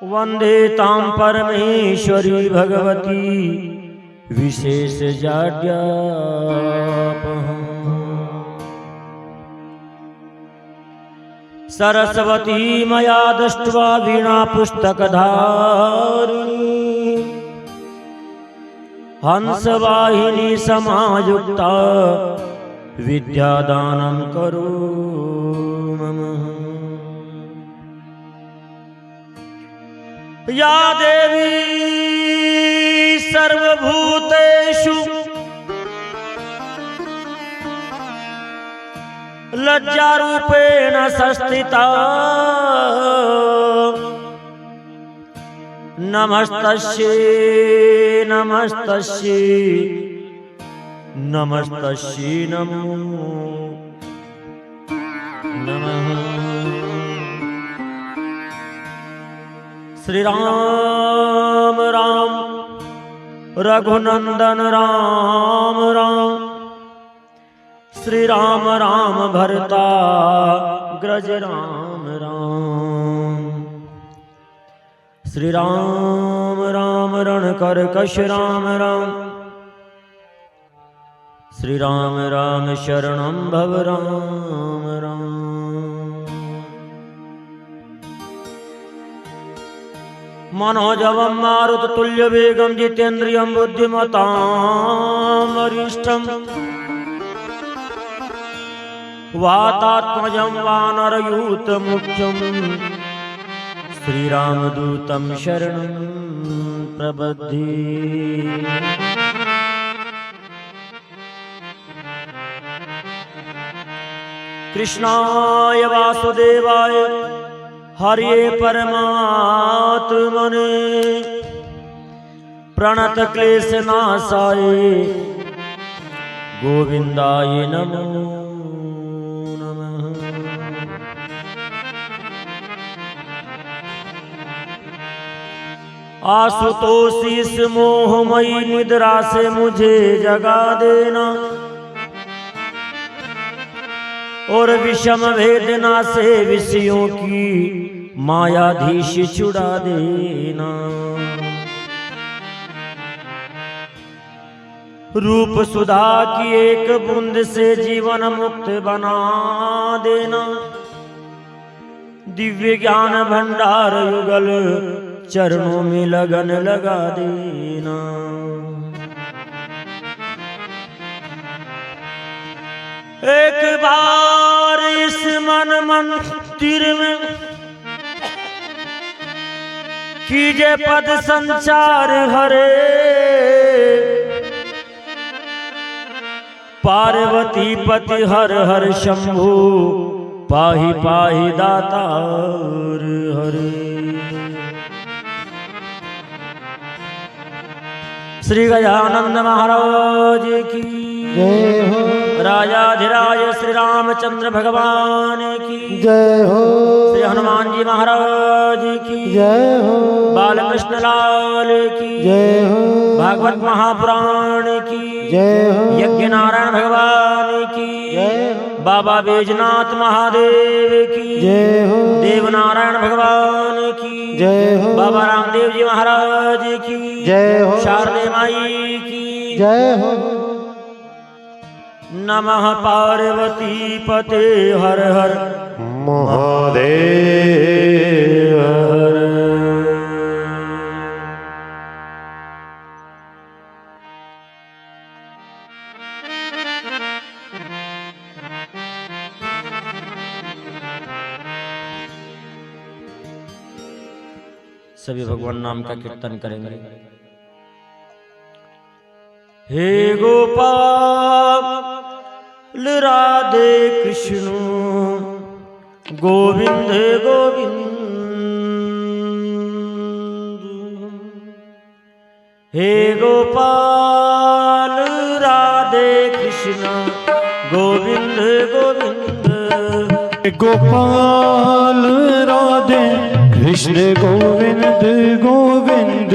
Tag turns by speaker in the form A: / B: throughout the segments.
A: वंदे तां परमेश्वरी भगवती विशेष जाड्यापहम्। सरस्वती मया दृष्ट्वा वीणा पुस्तकधारिणी हंसवाहिनी समायुक्ता विद्यादानं करो मम। या देवी सर्वभूतेषु लज्जारूपेण संस्थिता नमस्तस्यै नमस्तस्यै नमस्तस्यै नमो नमः। श्री राम राम रघुनंदन राम राम श्री राम राम भरता ग्रज राम राम। श्री राम राम रण कर्कश राम राम श्री राम राम शरणं भव राम राम। मनोजवं मारुततुल्यवेगं जितेन्द्रियं बुद्धिमतां वरिष्ठं वातात्मजं वानरयूतमुख्यं श्रीरामदूतं शरणं प्रपद्ये। कृष्णाय वासुदेवाय हरे परमात्मने प्रणत क्लेशनाशाय गोविंदाय नमो नमः। आशुतोष इस मोहमयी निद्रा से मुझे जगा देना और विषम वेदना से विषयों की मायाधीश छुड़ा देना। रूप सुधा की एक बूंद से जीवन मुक्त बना देना। दिव्य ज्ञान भंडार युगल चरणों में लगन लगा देना। एक बार इस मन मंदिर में कीजे पद संचार हरे। पार्वती पति हर हर शंभु पाहि पाहि दातार हरे। श्री गजानंद महाराज की
B: जय हो।
A: राजाधिराज श्री रामचंद्र भगवान की
B: जय हो।
A: श्री हनुमान जी महाराज की
B: जय हो।
A: बालकृष्ण लाल की
B: जय हो।
A: भागवत महापुराण की
B: जय हो।
A: यज्ञ नारायण भगवान की
B: जय हो।
A: बाबा बैजनाथ महादेव की
B: जय हो।
A: देवनारायण भगवान की
B: जय हो।
A: बाबा रामदेव जी महाराज की
B: जय हो।
A: शारदे माई की
B: जय हो।
A: नमः पार्वती पते हर हर
B: महादेव हर।
A: सभी भगवान नाम का कीर्तन करेंगे। हे गोपाल राधे कृष्ण गोविंद गोविंद। हे गोपाल राधे कृष्ण गोविंद गोविंद।
B: गोपाल राधे कृष्ण गोविंद गोविंद।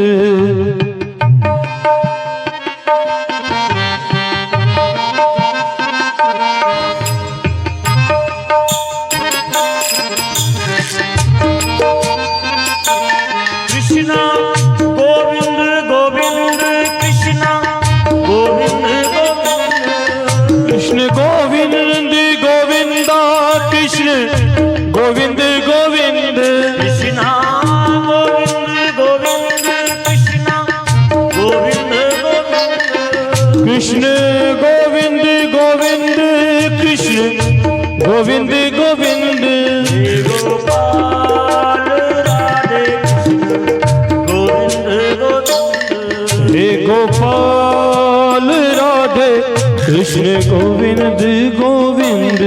B: कृष्ण गोविंद गोविंद।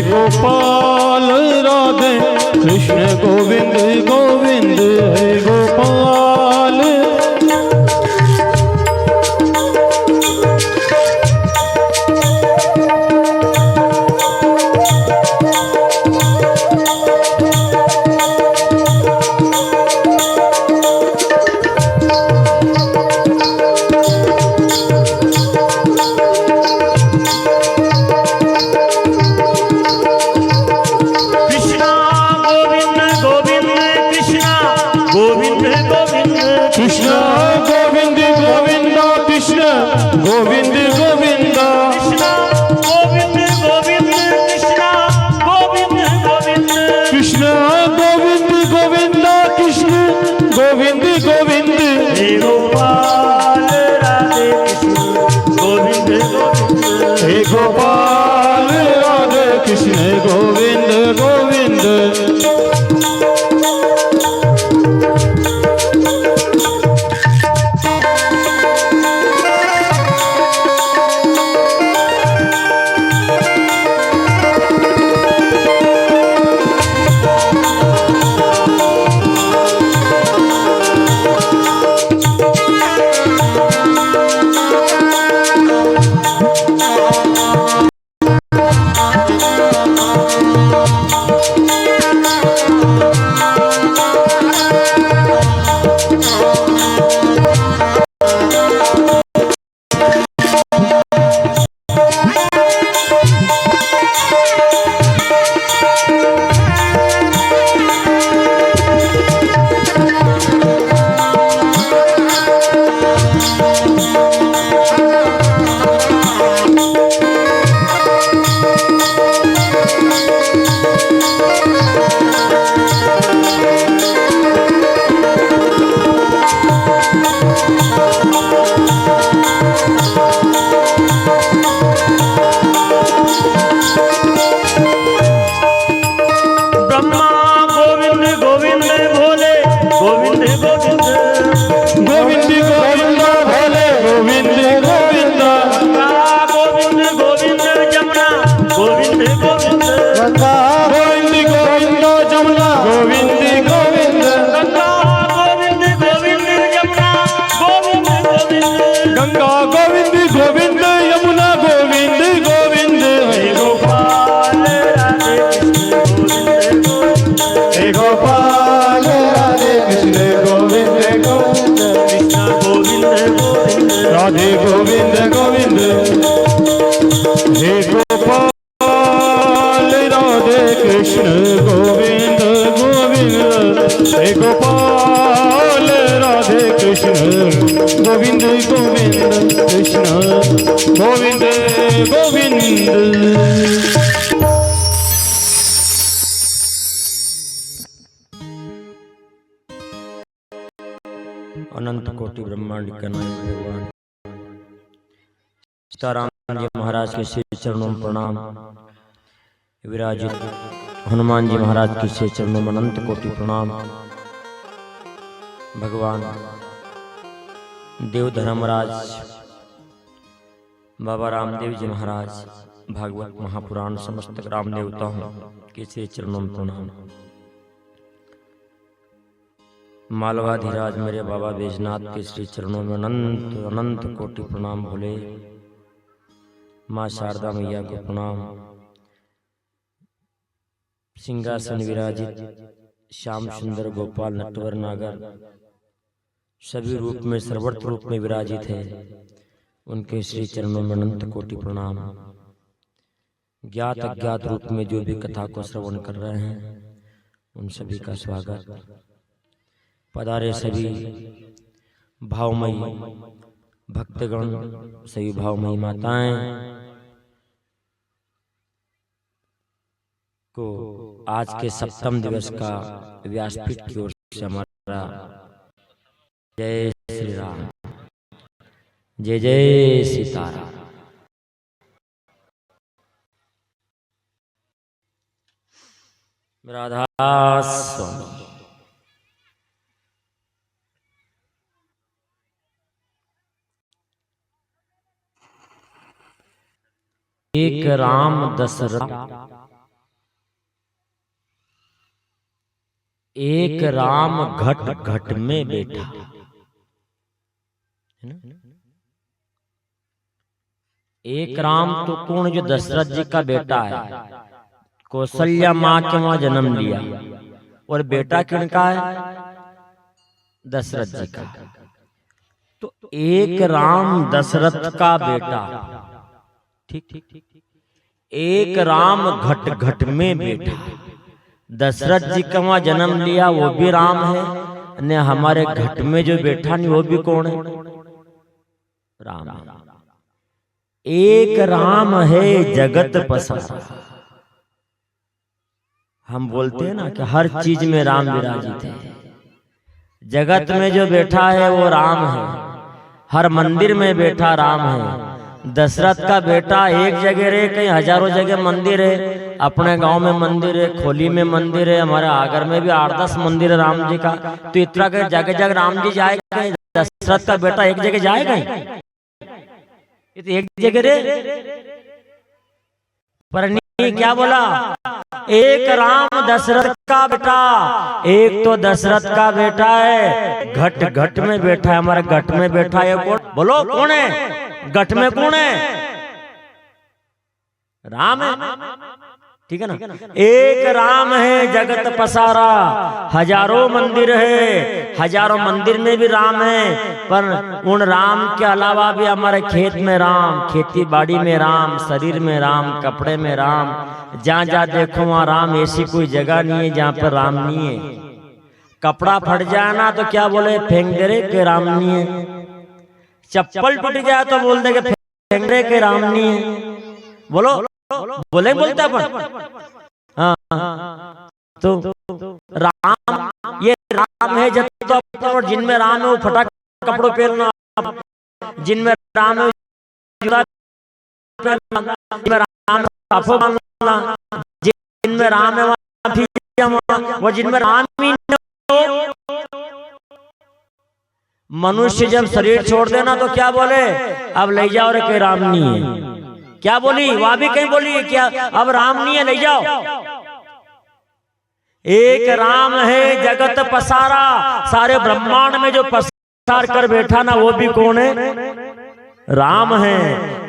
B: गोपाल राधे कृष्ण गोविंद गोविंद हे गोपाल। गोपाल राधे कृष्ण गोविंद गोविंद। राधे गोविंद गोविंद हे गोपाल राधे कृष्ण गोविंद गोविंद हे गोपाल राधे कृष्ण गोविंद गोविंद कृष्ण गोविंद गोविंद।
A: अनंत कोटि ब्रह्मांड का नायक भगवान सीताराम जी महाराज के श्री चरणों में प्रणाम। विराजित हनुमान जी महाराज के श्री चरणों में अनंत कोटि प्रणाम। भगवान देव धर्मराज बाबा रामदेव जी महाराज भागवत महापुराण समस्त ग्राम देवताओं के श्री चरणों में प्रणाम। मालवाधिराज मेरे बाबा बैजनाथ के श्री चरणों में अनंत अनंत कोटि प्रणाम भोले। माँ शारदा मैया को प्रणाम। सिंहासन विराजित श्याम सुंदर गोपाल नटवर नागर सभी रूप में सर्वत्र रूप में विराजित है, उनके श्री चरणों में अनंत कोटि प्रणाम। ज्ञात अज्ञात रूप में जो भी कथा को श्रवण कर रहे हैं उन सभी का स्वागत। पधारे सभी भावमयी भक्तगण, सभी भावमयी माताएं को आज के सप्तम दिवस का व्यासपीठ की ओर से हमारा जय श्री राम, जय जय सीताराम। राधा स्वामी। एक राम दशरथ, एक राम घट घट में बैठा, है ना? एक राम तो कौन, जो दशरथ जी का बेटा है, कौशल्या माँ के वहां जन्म लिया, और बेटा किनका है? दशरथ जी का। तो एक राम दशरथ का बेटा, ठीक ठीक ठीक, एक राम घट घट में बैठा। दशरथ जी का वहां जन्म लिया वो भी राम है, ने हमारे घट में जो बैठा नहीं वो भी कौन है? राम है। एक राम है जगत पसारा। हम बोलते हैं ना कि हर चीज में राम विराजित है। जगत में जो बैठा है वो राम है, हर मंदिर में बैठा राम है। दशरथ का बेटा एक जगह रहे, कहीं हजारों जगह मंदिर है। अपने गांव में मंदिर है, खोली में मंदिर है, हमारे आगर में भी 8-10 मंदिर है राम जी का। तो इतना के जगह जगह राम जी जाएगा, दशरथ का बेटा एक जगह जाएगा ही? तो एक जगह रे, पर नहीं, क्या बोला? एक राम दशरथ का बेटा, एक तो दशरथ का बेटा है, घट घट में बैठा है। हमारे घट में बैठा है कौन? बोलो कौन है? घट में कौन है? राम है, ठीक है ना? एक राम है जगत पसारा। हजारों मंदिर है, हजारों मंदिर में भी राम है, पर उन राम के अलावा भी हमारे खेत में राम, खेती बाड़ी में राम, शरीर में राम, कपड़े में राम। जहाँ जहाँ देखो वहाँ राम, ऐसी कोई जगह नहीं है जहाँ पर राम नहीं है। कपड़ा फट जाए ना तो क्या बोले? फेंक दे रे के राम नहीं है। चप्पल टूट जाए तो बोल दे के फेंक दे के राम नहीं है। बोलो बोले बोलते अपन। हाँ, तो राम, ये राम है जब तो जिनमें राम है वो फटा कपड़ों पहनना, जिनमें राम है जिनमें राम है वो, जिनमें राम ही नहीं। मनुष्य जब शरीर छोड़ देना तो क्या बोले? अब ले जाओ रे के राम नहीं है। क्या बोली? वहां भी कहीं बोली क्या? अब राम नहीं है, ले जाओ। एक राम है जगत पसारा। सारे ब्रह्मांड में जो पसार कर बैठा ना वो भी कौन है? राम है,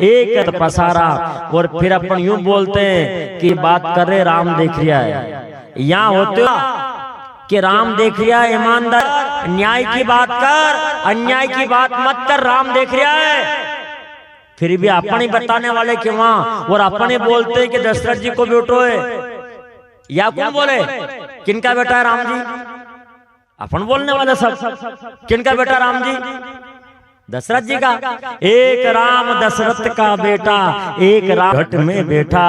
A: एक पसारा। और फिर अपन यूं बोलते हैं कि बात कर रहे राम देख रिया है। यहाँ होते हो कि राम देख रिया है, ईमानदार न्याय की बात कर, अन्याय की बात मत कर, राम देख रिया है। फिर भी अपन ही बताने वाले कि वहां, और अपन ही बोलते हैं कि दशरथ जी को बेटो है। या कौन बोले? किनका बेटा है राम जी? अपन बोलने वाले सब। किनका बेटा राम जी? दशरथ जी का। एक राम दशरथ का बेटा, एक राम घट में बैठा।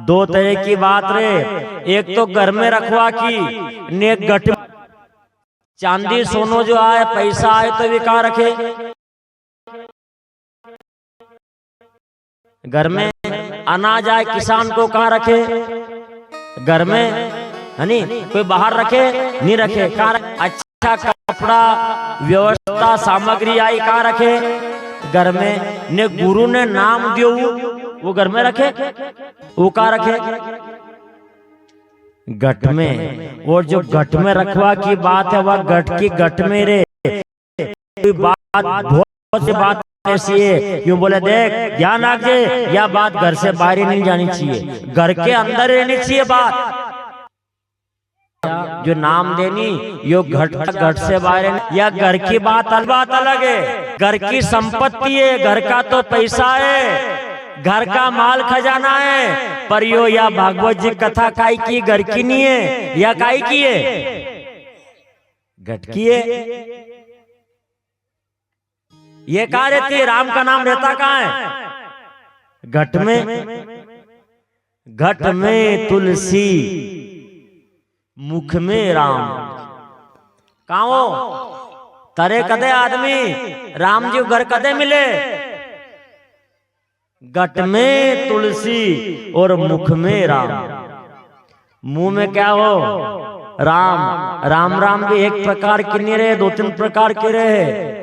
A: दो तरह की बात रे, एक तो घर में रखवा की, ने घट। चांदी सोनो जो आए, पैसा आए तो भी कहाँ रखे? घर में अनाज आए किसान को कहाँ रखे? घर में, है नहीं? कोई बाहर रखे? नहीं रखे। कहाँ? अच्छा कपड़ा, व्यवस्था, सामग्री आई कहाँ रखे? घर में। ने गुरु ने नाम दियो वो घर में रखे, वो का रखे घट में। और जो घट में रखवा की बात है वह घट की घट में रे। बात बहुत सी बात ऐसी है, यूं बोले देख ध्यान रखजे, यह बात घर से बाहर ही नहीं जानी चाहिए, घर के अंदर रहनी चाहिए बात। जो नाम देनी यो घट से बाहर, या घर की बात अलग है। घर की संपत्ति है, घर का तो पैसा है, घर का माल खजाना है, पर यो या भागवत जी कथा काई की घर की नहीं है, या काई की है घट की है। ये कहा रहती है राम का नाम रहता कहाँ है घट में। घट में तुलसी मुख में राम। कहाँ हो तरे कदे आदमी राम जी घर कदे मिले, घट में तुलसी और मुख में राम। मुंह में क्या हो राम। राम राम भी एक प्रकार की नहीं रहे, दो तीन प्रकार के रहे।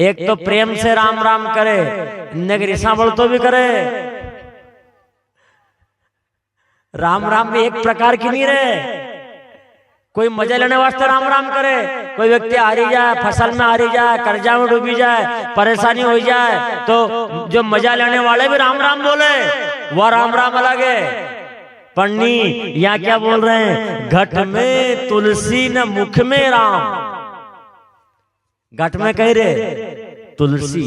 A: एक तो प्रेम से राम राम करे, नगरिसा बोल तो भी करे। राम राम भी एक प्रकार की नहीं रहे। कोई मजा लेने वास्ते राम राम करे, कोई व्यक्ति हारी जाए, फसल में हारी जाए, कर्जा में डूबी जाए, परेशानी हो जाए, तो जो मजा लेने वाले भी राम राम बोले, वह राम राम अलग है। पन्नी यहाँ क्या बोल रहे हैं, घट में तुलसी न मुख में राम। घट में कह रहे तुलसी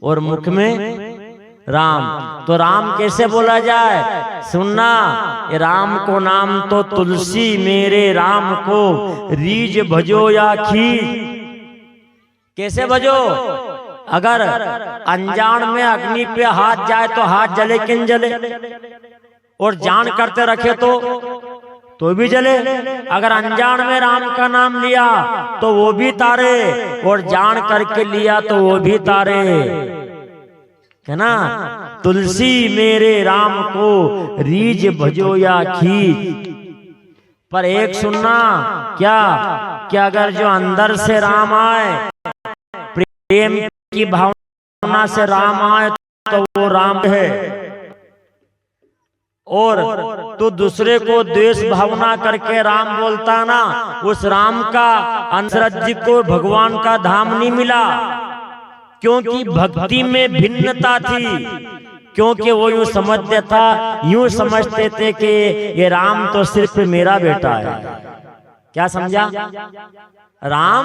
A: और मुख में राम। तो राम कैसे बोला जाए सुनना, ये राम को नाम तो तुलसी मेरे राम को रीज भजो या खीर। कैसे भजो, अगर अनजान में अग्नि पे हाथ जाए तो हाथ जले कि नहीं जले, और जान करते रखे तो भी जले। अगर अनजान में राम का नाम लिया तो वो भी तारे, और जान करके लिया तो वो भी तारे, है ना। तुलसी मेरे राम को रीज भजो या खींच। पर एक सुनना क्या, कि अगर जो अंदर से राम आए, प्रेम की भावना से राम आए तो वो राम है। और तो दूसरे को द्वेष भावना करके राम बोलता ना, उस राम का अंशरथ जी को भगवान का धाम नहीं मिला, क्योंकि भक्ति में भिन्नता थी। क्योंकि वो यूं समझते थे कि ये राम तो सिर्फ मेरा बेटा है। क्या समझा, राम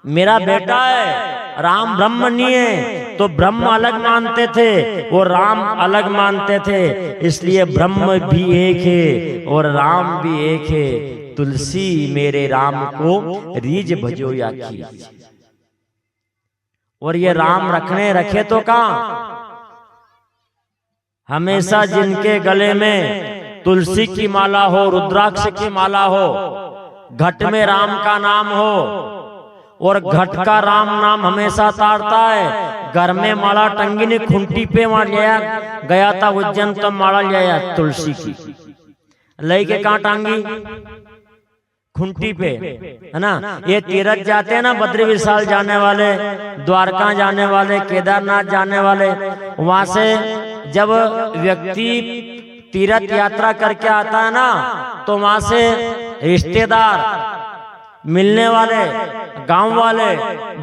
A: मेरा बेटा है, राम ब्रह्म नहीं है। तो ब्रह्म अलग मानते थे और राम अलग मानते थे, इसलिए ब्रह्म भी एक है और राम भी एक है। तुलसी मेरे राम को रीज भजो या खींच। और ये राम रखने रखे तो कहाँ, हमेशा जिनके गले में तुलसी की माला हो, रुद्राक्ष की माला हो, घट में राम का नाम हो, और घट का राम नाम हमेशा तारता है। घर में माला टंगी नहीं, खूंटी पे वहां गया था उज्जैन, तो माला लिया तुलसी की, लेके कहाँ टांगी, खूंटी पे, है ना। ये तीरथ जाते हैं ना, बद्री विशाल जाने वाले, द्वारका जाने वाले, केदारनाथ जाने वाले, वहां से जब व्यक्ति तीर्थ यात्रा करके आता है ना, तो वहां से रिश्तेदार, मिलने वाले, गांव वाले,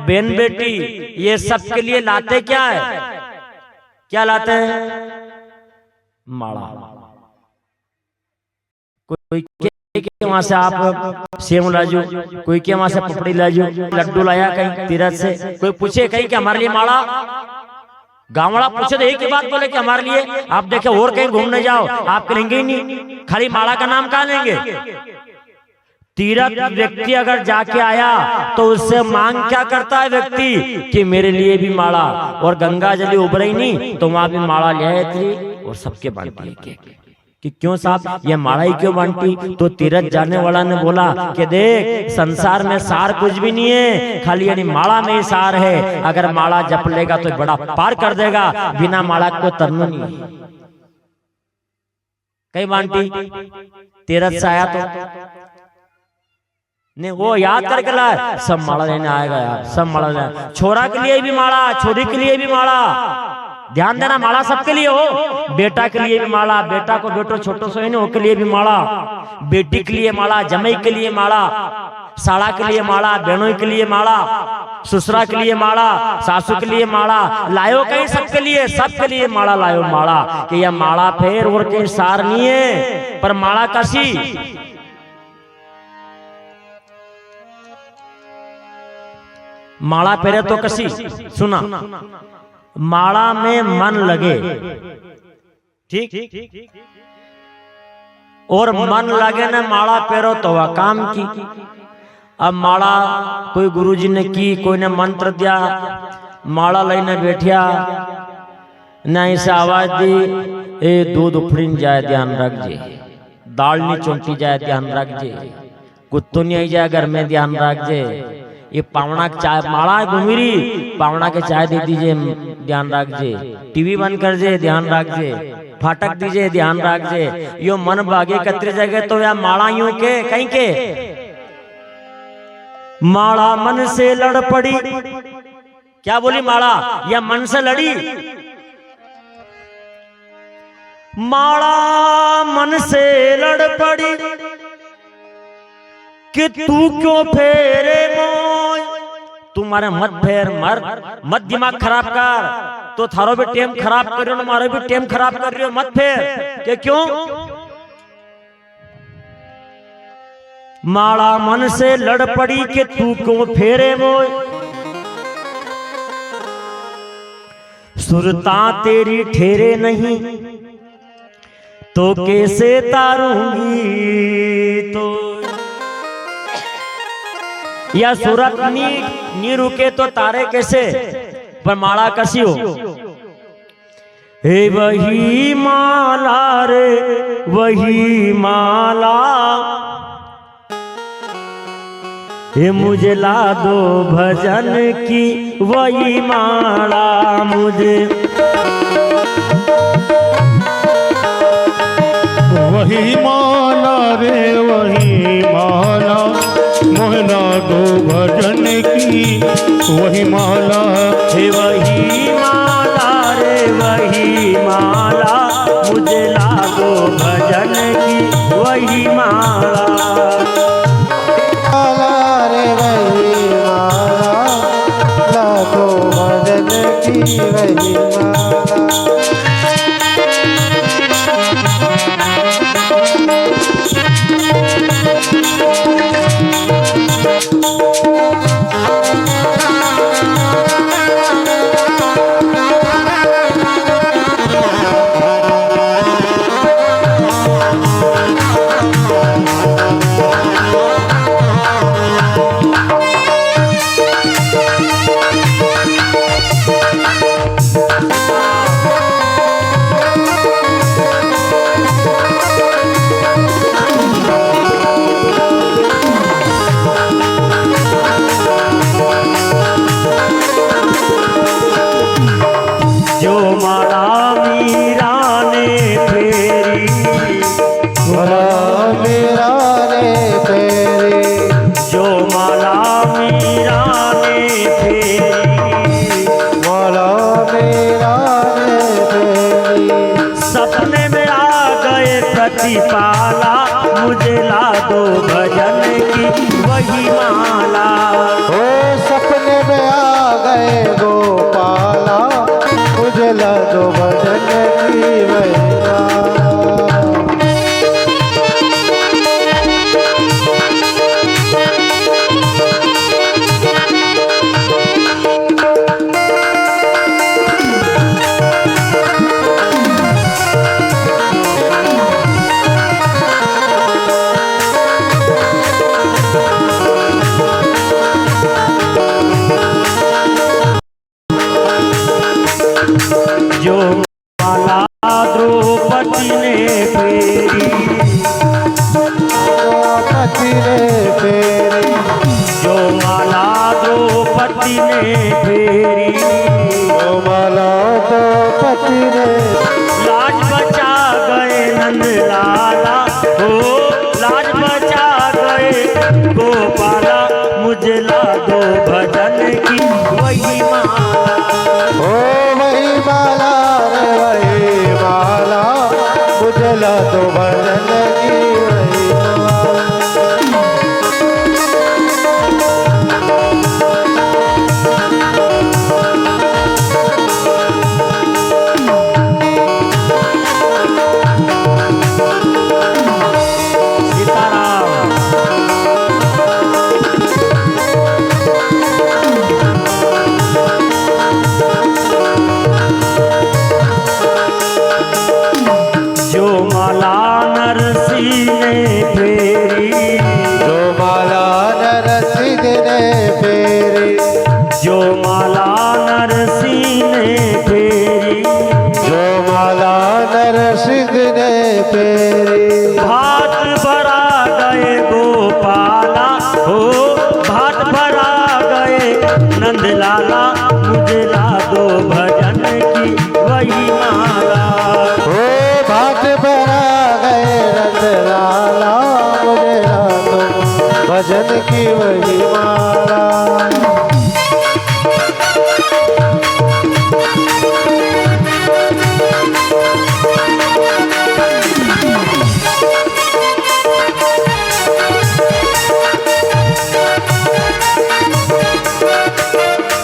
A: बहन बेटी, ये सब के लिए लाते क्या है, क्या लाते हैं, माला। कोई के वहां से आप सेव लाजो, कोई के वहां से पपड़ी लाजो, लड्डू लाया कहीं तीरथ से, कोई पूछे कहीं कि हमारे लिए माला, गाँव वाला पूछे तो एक ही बात बोले कि हमारे लिए। आप देखे और कहीं घूमने जाओ, आप लेंगे ही नहीं, खाली माला का नाम कहाँ लेंगे। तीर्थ व्यक्ति अगर जाके आया तो उससे मांग क्या करता है व्यक्ति, कि मेरे लिए भी माला। और गंगा जली उभर ही नहीं तो वहां भी माला ले आए थे और सबके बांटी। कि क्यों साहब ये माला ही क्यों बांटी, तो तीर्थ जाने वाला ने बोला कि देख संसार में सार कुछ भी नहीं है, खाली यानी माला में ही सार है। अगर माला जप लेगा तो बड़ा पार कर देगा, बिना माला को तरना नहीं। कई बांटी तीर्थ से आया तो नहीं वो याद करके ला, सब माला लेने आएगा यार, सब माला लेने। छोरा के लिए भी माला, छोरी के लिए भी माला। ध्यान देना, माला सबके लिए हो। बेटा के लिए भी माला, बेटा को बेटो छोटो सो है के लिए भी माला, बेटी के लिए माला, जमाई के लिए माला, साड़ा के लिए माला, बहनों के लिए माला, ससुरा के लिए माला, सासू के लिए माला। लायो कहीं सबके लिए माला लायो। माला कि यह माला फेर और कहीं सार नहीं है, पर माला कसी। माला फेरे तो कसी। सुना, माला में मन लगे, ठीक, और मन लगे न माला पेरो तो वह काम की। अब माला कोई गुरुजी ने की, कोई ने मंत्र दिया, माला लेने बैठिया न ऐसे आवाज दी, ए दूध उफड़िन जाए ध्यान रख जे, दाल नहीं चौंटी जाए ध्यान रख जे, कुत्तों नहीं आई जाए घर में ध्यान रख जे, ये पावना के चाय माला घुमीरी, पावना के चाय दे दीजिए ध्यान रख जे, टीवी बंद कर जे ध्यान रख जे, फाटक दीजिए ध्यान रख जे। यो मन भागे कतरे जगह तो या माला यूं के कहीं के माला मन से लड़ पड़ी। क्या बोली माला? या मन से लड़ी। माला मन से लड़ पड़ी कि तू क्यों फेरे मोय, तुम्हारे मत फेर, मत दिमाग खराब कर, तो थारो भी टेम खराब कर रहे हो, हमारे भी टेम खराब कर रहे हो, मत फेर। कि क्यों? माला मन से लड़ पड़ी कि तू क्यों फेरे मोय, सुरता तेरी ठेरे नहीं तो कैसे तारूंगी। तो या सूरत नी रुके तो तारे कैसे, पर माला कसी हो। हे वही माला रे वही माला, हे मुझे ला दो भजन की वही माला, मुझे
B: वही माला रे वही माला, मोहना दो भजन की वही माला।
A: हे वही माला रे वही माला, मुझे ला दो भजन की वही माला।
C: माला रे वही माला, ला दो भजन की वही माला।
A: पाला मुझे ला दो भजन की वही माला।
C: ओ सपने में आ गए गोपाला, मुझे ला दो भजन की वही माला।
A: जो माला द्रौपदी ने फेरी,
C: द्रौपदी ने फेरी,
A: जो माला द्रौपदी ने फेरी,
C: जो माला द्रौपदी ने,
A: लाज बचा गए नंद लाला, ओ लाज बचा गए गोपाला मुझे ला दो भजन की वही माला।
C: ओ वही माला रे वही माला, मुझे ला दो भजन की वही माला।
A: जो माला नरसिंह ने फेरी,
C: जो माला नरसिंह ने फेरी,
A: जो माला नरसिंह ने फेरी,
C: जो माला नरसिंह ने फेरी।
A: भात भरा गए गोपाला हो, भात भरा गए नंदलाला, मुझे ला दो भजन की वही माला।
C: ओ भात भरा गए नंदलाला, मुझे ला दो भजन की वही माला।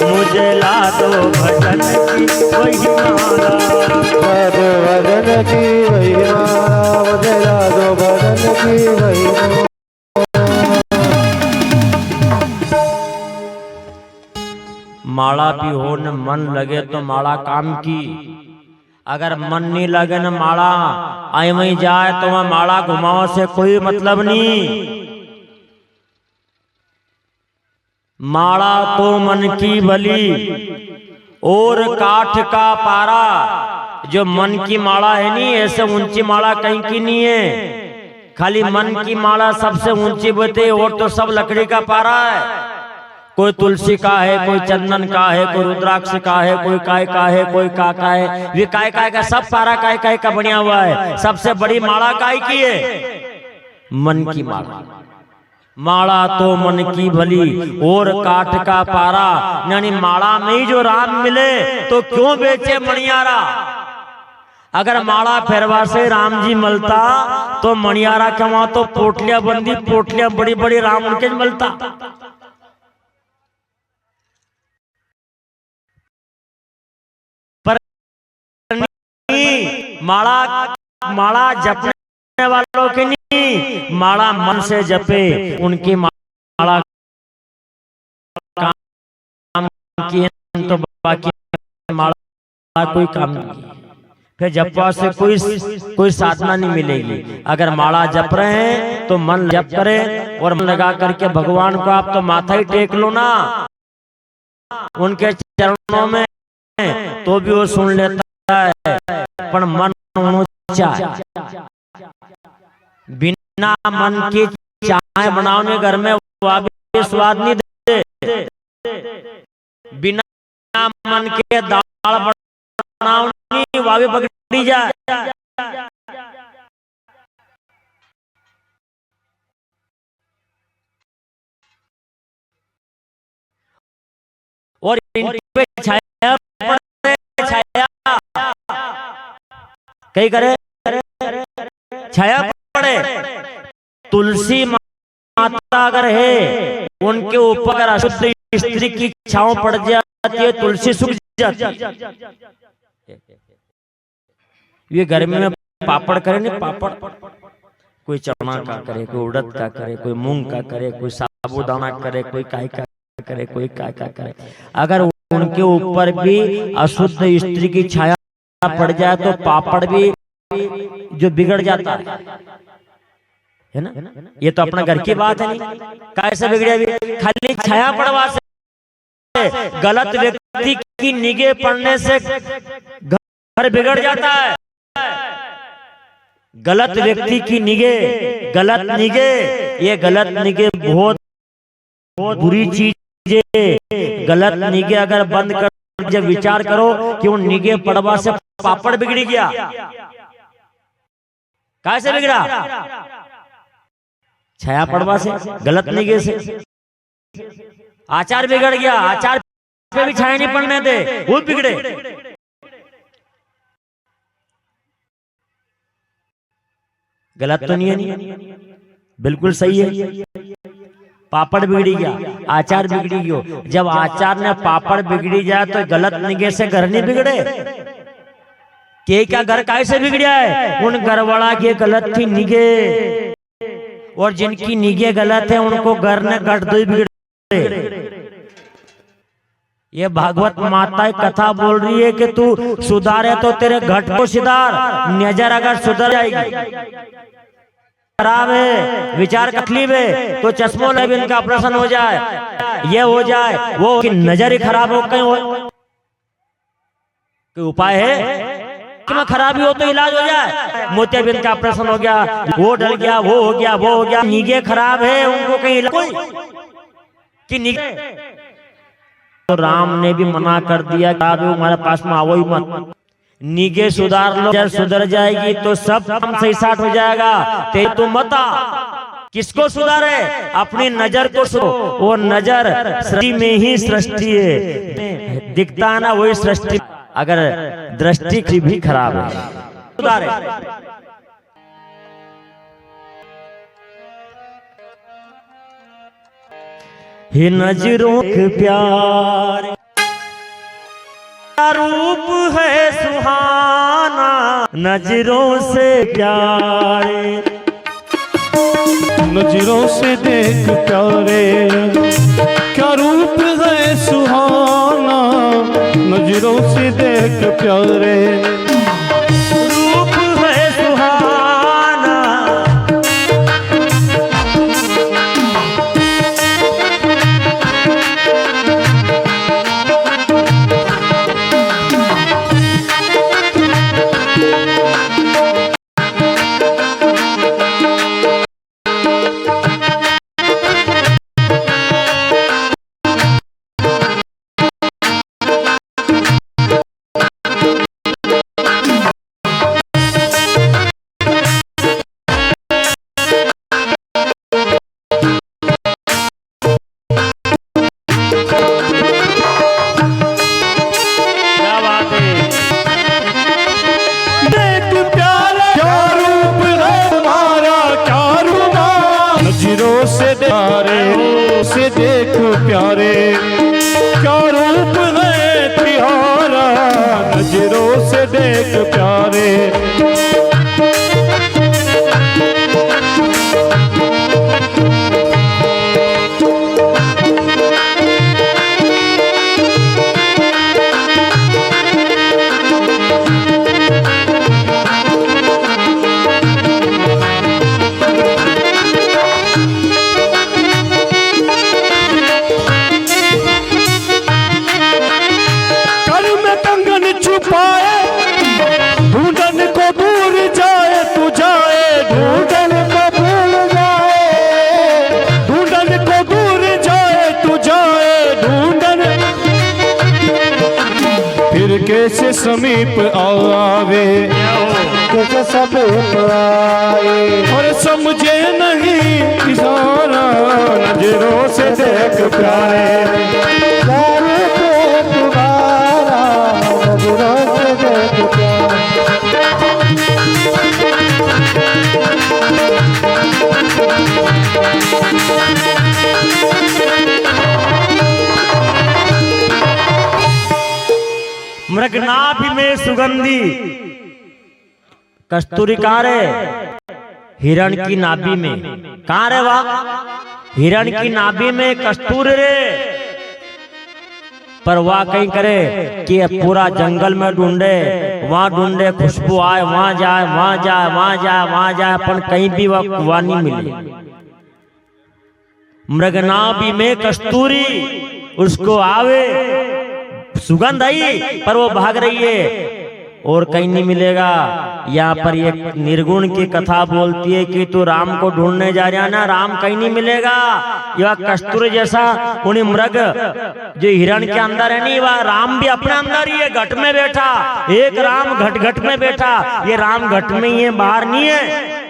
A: मुझे ला दो भजन की वही माला।
C: ला दो भजन की वही माला, मुझे ला दो भजन की वही माला।
A: माला भी हो न मन लगे तो माला काम की, अगर मन नहीं लगे न माला आई वहीं जाए तो वह माला घुमाओ से कोई मतलब नहीं। माला तो मन की बली और काठ का पारा, जो मन की माला है नहीं ऐसे ऊंची माला कहीं की नहीं है। खाली मन की माला सबसे ऊंची बते और तो सब लकड़ी का पारा है। कोई तुलसी का है, कोई चंदन का है, कोई रुद्राक्ष का है, कोई काय का है, कोई का है। वे काय का सब पारा काय का बनिया हुआ है। सबसे बड़ी माला काय की है? मन की माला। माला तो मन की भली और काठ का पारा, यानी माला में ही जो राम मिले तो क्यों बेचे मणियारा। अगर माला फेरवा से राम जी मिलता तो मणियारा के वहां तो पोटलियां बंदी, पोटलियां बड़ी बड़ी राम उनके मिलता। पर माला जपने वालों के नहीं, माला मन से जपे उनकी माला काम की तो बाकी माला कोई काम नहीं। फिर जपवा से कोई साधना नहीं मिलेगी। अगर माला जप रहे हैं तो मन जप करें और मन लगा करके भगवान को आप तो माथा ही टेक लो ना उनके चरणों में, तो भी वो सुन लेता है। पर मन ऊंचा है। बिना मन की चाय बनाओ घर में वह भी स्वाद नहीं दे। बिना मन के दाल बनाओ नहीं वह भी पकड़ी जाए। और इन पे छाया छाया कहीं करे छाया पड़े। तुलसी माता अगर है उनके ऊपर अगर अशुद्ध स्त्री की छांव पड़ जाती है, तुलसी सूख जाती है। ये गर्मी में पापड़ करे नहीं, पापड़ कोई चना का करे, कोई उड़द का करे, कोई मूंग का करे, कोई साबूदाना करे, कोई काय का करे, कोई काय का करे। अगर उनके ऊपर भी अशुद्ध स्त्री की छाया पड़ जाए तो पापड़ भी जो बिगड़ जाता है ना। ये तो अपना घर की बात है नहीं, कैसे बिगड़े भी खाली छाया पड़वा से। गलत व्यक्ति की निगाह पड़ने से घर बिगड़ जाता है। गलत व्यक्ति की निगाह, गलत निगाह, ये गलत निगाह बहुत बुरी चीज है। गलत निगाह अगर बंद कर जब विचार करो कि उन निगाह पड़वा से पापड़ बिगड़ गया, कैसे बिगड़ा? छाया पड़वा से, गलत निगाह से। आचार बिगड़ गया, आचार पे भी छाया नहीं पड़ने दे, वो बिगड़े। गलत तो नहीं है, नहीं बिल्कुल सही है। पापड़ बिगड़ी गया, आचार बिगड़ी गयो। जब आचार ने पापड़ बिगड़ी जाए तो गलत निगाह से घर नहीं बिगड़े। के क्या घर कैसे बिगड़ा है? उन घरवाला की गलत थी निगाह, और जिनकी निगाह गलत है उनको घर ने गट दो बिगड़े। ये भागवत माता कथा बोल रही है कि तू सुधारे तो तेरे घट को सुधार। नजर अगर सुधर जाएगी, खराब है, विचार तकलीफ है, तो चश्मों ले भी इनका ऑपरेशन हो जाए, ये हो जाए, वो कि नजर ही खराब हो कहीं हो, कोई उपाय है कि मैं खराबी हो तो इलाज हो जाए। मोतियाबिंद का ऑपरेशन हो गया, वो डल गया, वो हो गया, वो हो गया, निगाह खराब है, उनको कहीं इलाज कि निगाह। तो राम ने भी मना कर दिया कि हमारे पास में आओ ही मत, निगाह सुधार लो, जब सुधर जाएगी तो सब काम सही साठ हो जाएगा। ते तो मत आ, किसको सुधारे? अपनी नजर को सुधारो। वो नजर सृष्टि में ही सृष्टि है, दिखता है ना वही सृष्टि। अगर दृष्टि की भी खराब है, सुधारे। हे नजरों के प्यार रूप है सुहाना, नजरों से प्यारे,
B: नजरों से देख प्यारे, क्या रूप है सुहाना, नजरों से देख प्यारे,
A: रूप है सुहाना।
B: से देख प्यारे, क्या रूप है तिहारा, नजरों से देख प्यारे। ढूंढन को दूर जाए तू जाए, ढूंढन को भूल जाए, ढूंढन को दूर जाए तू जाए, ढूंढन फिर कैसे समीप आवे,
C: कैसे समीप आए,
B: और समझे नहीं इशारा, नजरों से देख प्यारे,
C: तुम्हारा नजरों से देख प्यारे।
A: मृगनाभि में सुगंधी कस्तूरी कहाँ रे? हिरण की नाभि में। कहाँ रे वाह? हिरण की नाभि में कस्तूरी रे। पर वह कहीं करे कि पूरा जंगल में ढूंढे, वहां ढूंढे, खुशबू आए, वहां जाए, वहां जाए, वहां जाए, वहां जाए, पर कहीं भी वह नहीं मिली। मृगनाभि में कस्तूरी, उसको आवे, सुगंध आई, पर वो भाग रही है और कहीं नहीं मिलेगा। यहाँ पर ये निर्गुण की कथा बोलती है कि तू राम को ढूंढने जा रहा ना, राम कहीं नहीं मिलेगा। यह कस्तूरी जैसा उन्हें मृग जो हिरण के अंदर है नहीं, वह राम भी अपने अंदर ही है, घट में बैठा। एक राम घट घट में बैठा, ये राम घट में ही है, बाहर नहीं है।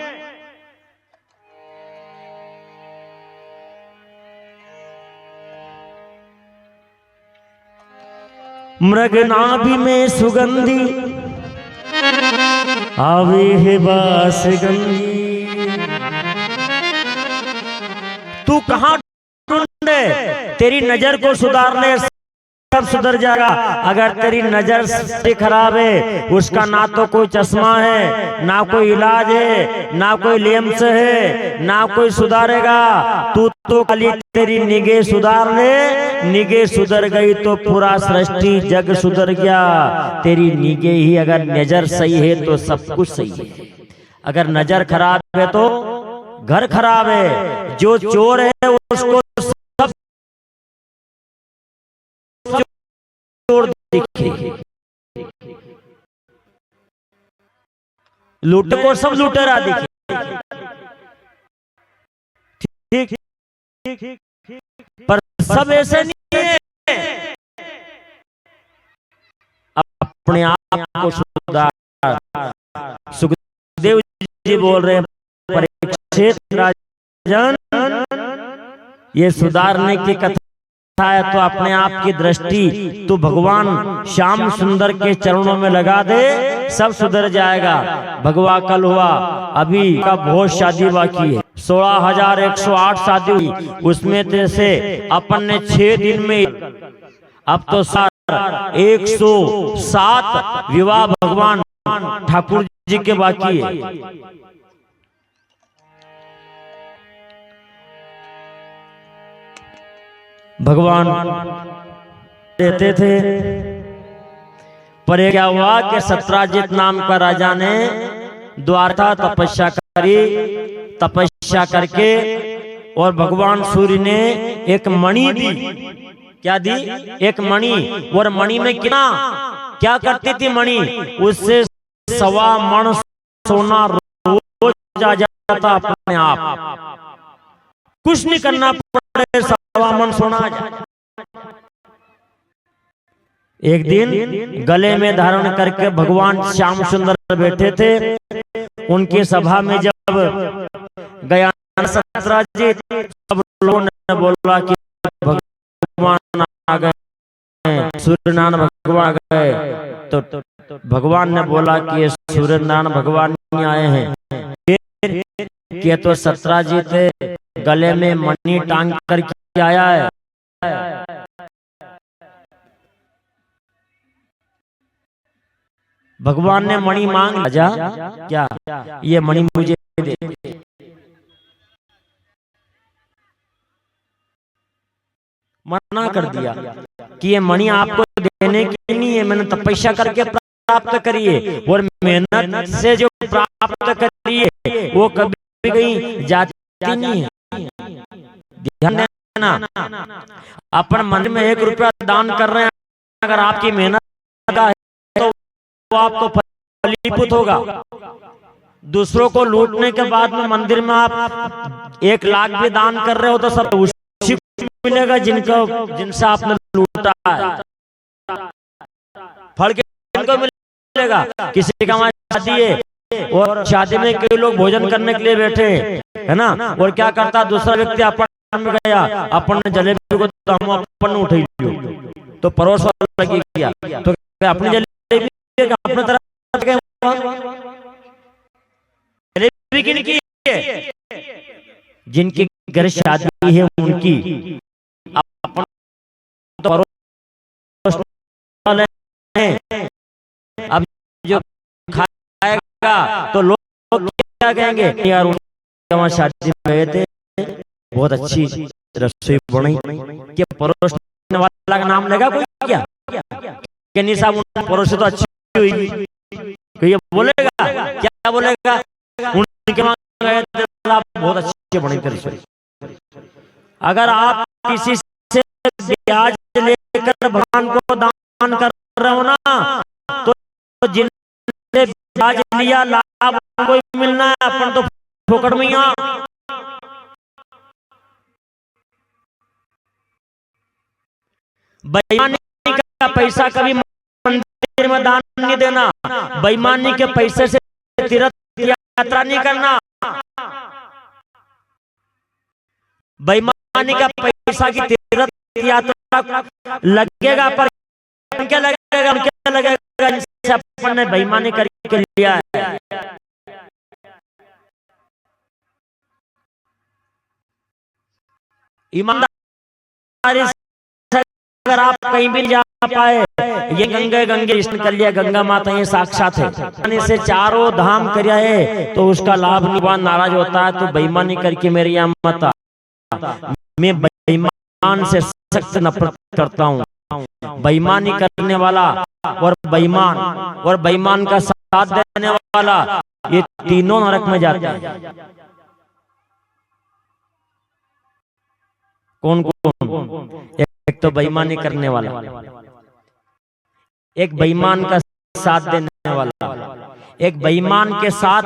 A: मृग नाभि में सुगंधी आवे है बास गंधी। तू कहां ढूंढे, तेरी नजर को सुधार ले, सब सुधर जाएगा। अगर तेरी नजर से खराब है, उसका ना तो कोई चश्मा है, ना कोई इलाज है, ना कोई लेंस है, ना कोई सुधारेगा। तू तो खाली तेरी निगाह सुधार ले, निगाह सुधर गई तो पूरा सृष्टि जग सुधर गया। तेरी निगाह ही अगर नजर सही है तो सब कुछ सही है। अगर नजर खराब है तो घर खराब है। जो चोर है उसको सब चोर दिखे, लूट को सब लुटेरा दिखे। ठीक ठीक, पर सब ऐसे नहीं है। अपने आप को सुधार। सुखदेव जी बोल रहे हैं, परीक्षित राजन, ये सुधारने की कथा है तो अपने आप की दृष्टि तो भगवान श्याम सुंदर के चरणों में लगा दे, सब सुधर जाएगा। भगवा कल हुआ, अभी का बहुत शादी बाकी है। 16,108 शादी हुई, उसमें से अपन ने 6 दिन में, अब तो 107 विवाह भगवान ठाकुर जी के बाकी है। भगवान देते थे, पर क्या हुआ कि सत्राजित नाम का राजा ने द्वारका तपस्या करी। तपस्या करके और भगवान सूर्य ने एक मणि दी। क्या दी? एक मणि। और मणि में कितना क्या करती थी मणि? उससे 1.25 मण सोना रोज आ जाता अपने आप, कुछ नहीं करना पड़े, 1.25 मण सोना आ जाए। एक दिन गले में धारण करके भगवान श्याम सुंदर बैठे थे। उनकी सभा में जब गया सत्राजित, सब लोगों ने बोला कि भगवान आ गए, सूर्यनारायण भगवान आ गए। तो भगवान ने बोला कि ये सूर्यनारायण भगवान नहीं आए हैं, ये तो सत्राजित गले में मणि टांग करके आया है। भगवान ने मणि मांग राजा, क्या ये मणि मुझे दे। मना कर दिया कि ये मणि आपको देने की नहीं है, मैंने तपस्या करके प्राप्त करी है, और मेहनत से जो प्राप्त करी है वो कभी कहीं जाती नहीं है। ध्यान देना, अपन मंदिर में 1 रुपया दान कर रहे हैं, अगर आपकी मेहनत का है तो आपको फलीभूत होगा। दूसरों को लूटने के बाद में मंदिर में आप 1 लाख भी दान कर रहे हो तो सब उसी को मिलेगा जिनसे आपने लूटा है। फल किनको मिलेगा? किसी का शादी है और शादी में कई लोग भोजन करने के लिए बैठे है ना, और क्या करता दूसरा व्यक्ति अपन में गया, अपन ने जलेबी को तो हम अपन ने उठाई लियो, तो परोस लगी गया, तो अपनी जलेबी अपने तरफ जलेबी किनकी है? जिनकी घर शादी है उनकी। अपन तो परोस है, अब जो खाएगा तो लोग क्या कहेंगे, यार उनके वहां शादी में गए थे, बहुत अच्छी रसोई बनी, क्या परोसने वाला का नाम लेगा कोई? क्या नहीं साहब परोसे तो अच्छी हुई, ये बोलेगा? क्या बोलेगा? उनके वहां गए थे, बहुत अच्छी बनी रसोई। अगर आप किसी से ब्याज लेकर भगवान को दान कर रहे हो ना, तो जिनसे ब्याज लिया लाभ कोई मिलना है, अपन तो फोकट में ही। बेईमानी का पैसा कभी मंदिर में दान नहीं देना, बेईमानी के पैसे से तीर्थ यात्रा नहीं करना, बेईमानी का पैसा की तीर्थ यात्रा लगेगा पर क्या लगेगा, क्या लगेगा इनसे अपन ने बेईमानी करके लिया है। ईमानदारी से अगर आप कहीं भी जा पाए, ये गंगे गंगे स्नान कर लिया, गंगा माता ये साक्षात है, से चारों धाम कर है तो उसका लाभ निभान नाराज होता है तो बेईमानी करके मेरे यहाँ मत आ। मैं बेईमान से सख्त नफरत करता हूँ। बेईमानी करने वाला और बेईमान का साथ देने वाला, ये तीनों नरक में जाते हैं। कौन कौन? एक तो बेईमानी करने वाला, एक बेईमान का साथ देने वाला, एक बेईमान के साथ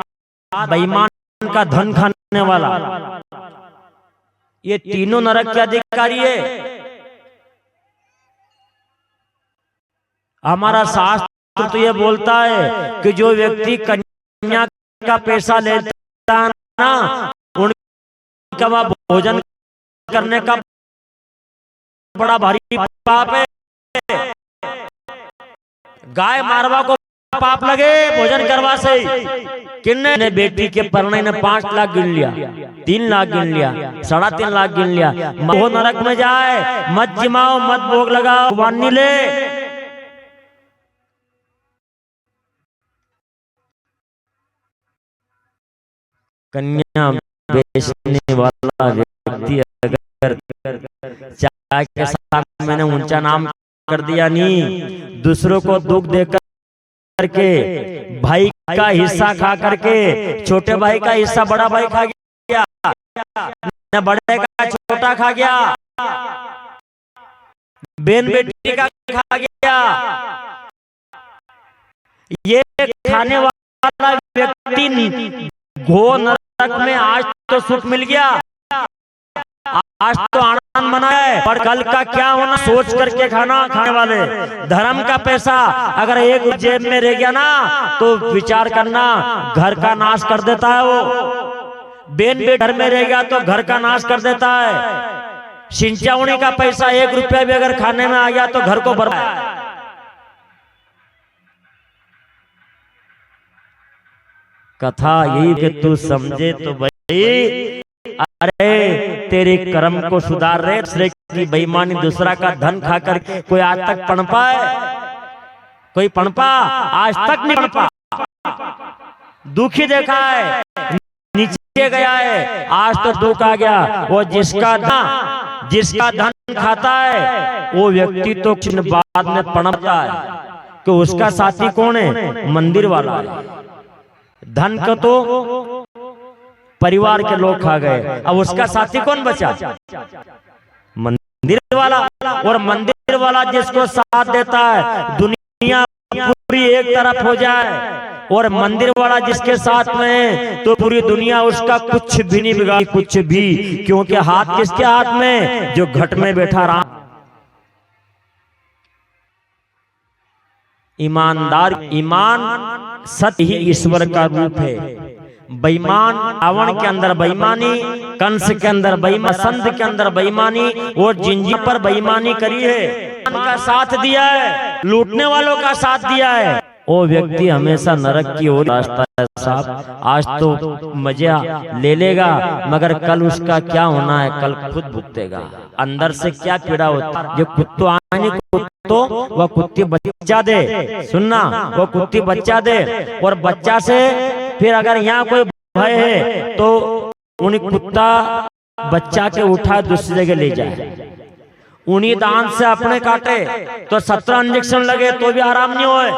A: बेईमान का धन खाने वाला, ये तीनों नरक के अधिकारी है। हमारा शास्त्र तो ये बोलता है कि जो व्यक्ति कन्या का पैसा लेता है ना, उनका वह भोजन करने का बड़ा भारी पाप है। गाय मारवा को पाप लगे भोजन करवा से। किन्ने ने बेटी के परने ने 5 लाख गिन लिया, 3 लाख गिन लिया, 3.5 लाख गिन लिया, वो नरक में जाए। मत जिमाओ, मत भोग लगाओ, वानी ले। कन्या बेचने वाला व्यक्ति अगर चाय के साथ मैंने ऊंचा नाम कर दिया नहीं, दूसरों को दुख देकर करके, भाई का हिस्सा खा करके, छोटे भाई का हिस्सा बड़ा भाई खा गया, न बड़े का छोटा खा गया, बहन बेटी का खा गया, ये खाने वाला व्यक्ति घो नरक में आज तो सुख मिल गया, आज तो आनंद मना है, पर कल का क्या होना सोच करके खाना खाने वाले। धर्म का पैसा अगर एक जेब में रह गया ना तो विचार करना, घर का नाश कर देता है वो। बेन बेट घर में रह गया तो घर का नाश कर देता है। सिंचावनी का पैसा 1 रुपया भी अगर खाने में आ गया तो घर को बर्बाद। कथा यही कि तू समझे तो भाई, अरे तेरे कर्म को सुधार रहे। दूसरे की बेईमानी, दूसरा का धन खाकर कोई आज तक पनपा है? कोई पनपा? आज तक नहीं पनपा। दुखी देखा है, नीचे गया है, आज तो दुख आ गया। वो जिसका धन खाता है वो व्यक्ति तो बाद में पनपता है कि उसका साथी कौन है? मंदिर वाला है। धन को तो परिवार के लोग खा गए, अब उसका साथी कौन बचा? मंदिर वाला। और मंदिर वाला जिसको साथ देता है, दुनिया पूरी एक तरफ हो जाए, और मंदिर वाला जिसके साथ में है तो पूरी दुनिया उसका कुछ भी नहीं बिगाड़ी, कुछ भी। क्योंकि हाथ किसके हाथ में? जो घट में बैठा राम। ईमान सत्य ही ईश्वर का रूप है। बेईमान, रावण के अंदर बेईमानी, कंस के अंदर बेईमानी, संत के अंदर बेईमानी, और जिंजी पर बेईमानी करी है, का साथ दिया है, लूटने वालों का साथ दिया है, वो व्यक्ति हमेशा नरक की ओर रास्ता है साहब। आज तो मजा ले लेगा, मगर कल उसका क्या होना है कल खुद भुगतेगा। अंदर से क्या पीड़ा होता है। जो कुत्तो आने कुत्तो, वह कुत्ती बच्चा दे, सुनना, वो कुत्ती बच्चा दे, और बच्चा से फिर अगर यहाँ कोई भय है तो उन्हीं कुत्ता बच्चा के उठा दूसरी जगह ले जाए। उन्हीं दांत से अपने काटे तो 17 इंजेक्शन लगे तो भी आराम नहीं होए।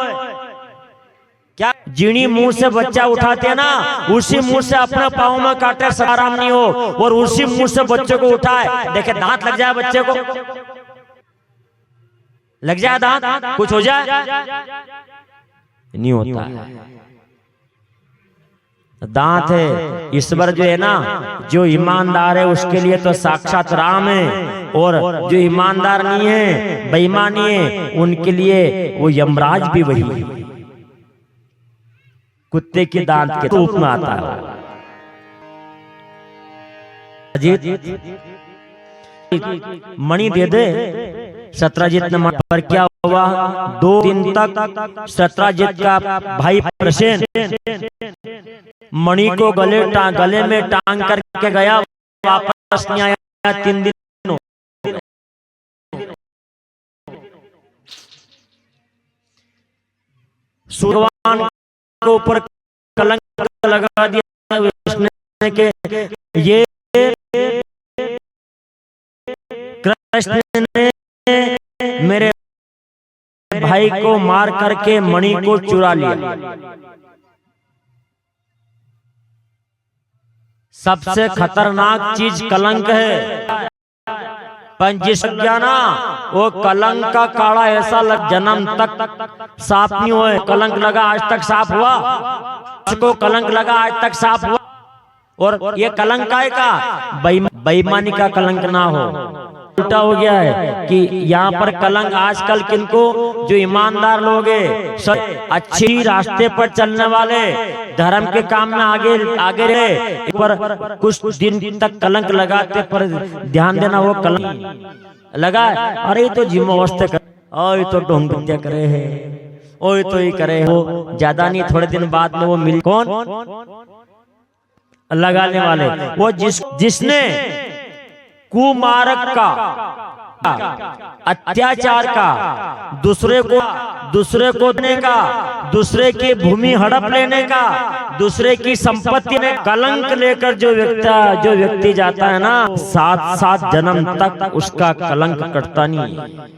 A: क्या जीनी मुंह से बच्चा उठाते हैं ना, उसी मुंह से अपने पाँव में काटे से आराम नहीं हो, और उसी मुंह से बच्चे को उठाए, देखे दांत लग जाए, बच्चे को लग जाए दांत, कुछ हो जाए, नहीं होता है। दांत है ईश्वर जो है ना, जो ईमानदार है उसके लिए तो साक्षात राम है, और जो ईमानदार नहीं है, बेईमानी है, उनके लिए वो यमराज भी वही है। कुत्ते के दांत के रूप में आता है। अजीत मणि दे दे सत्यजीत ने मणि पर क्या हुआ, 2 दिन तक सत्यजीत का भाई प्रसेन मणि को गले में टांग करके गया, वापस नहीं आया 3 दिन। भगवान के ऊपर कलंक लगा दिया विष्णु के, ये कृष्ण ने मेरे भाई को मार करके मणि को चुरा लिया। सबसे खतरनाक चीज कलंक है, पर जिस ज्ञाना वो कलंक का काड़ा ऐसा लग जन्म तक साफ नहीं हुए। कलंक लगा आज तक साफ हुआ, उसको कलंक लगा आज तक साफ हुआ। और ये कलंक काय का, बेईमानी का कलंक ना हो। उल्टा हो गया है कि यहाँ पर कलंक आजकल किनको, जो ईमानदार लोग हैं, अच्छी रास्ते पर चलने वाले, धर्म के काम में आगे रहे, पर कुछ दिन तक कलंक लगाते, पर ध्यान देना वो कलंक लगा। अरे तो जिम्मेवास्ते कर, और तो ढोंग करे है, और तो ही करे हो, ज्यादा नहीं, थोड़े दिन बाद में वो मिल, कौन लगाने वाले, वो जिसने कुमारक का, अत्याचार का, दूसरे को देने का, दूसरे की भूमि हड़प लेने का, दूसरे की संपत्ति में कलंक लेकर जो व्यक्ति जाता है ना, 7 जन्म तक उसका कलंक कटता नहीं है।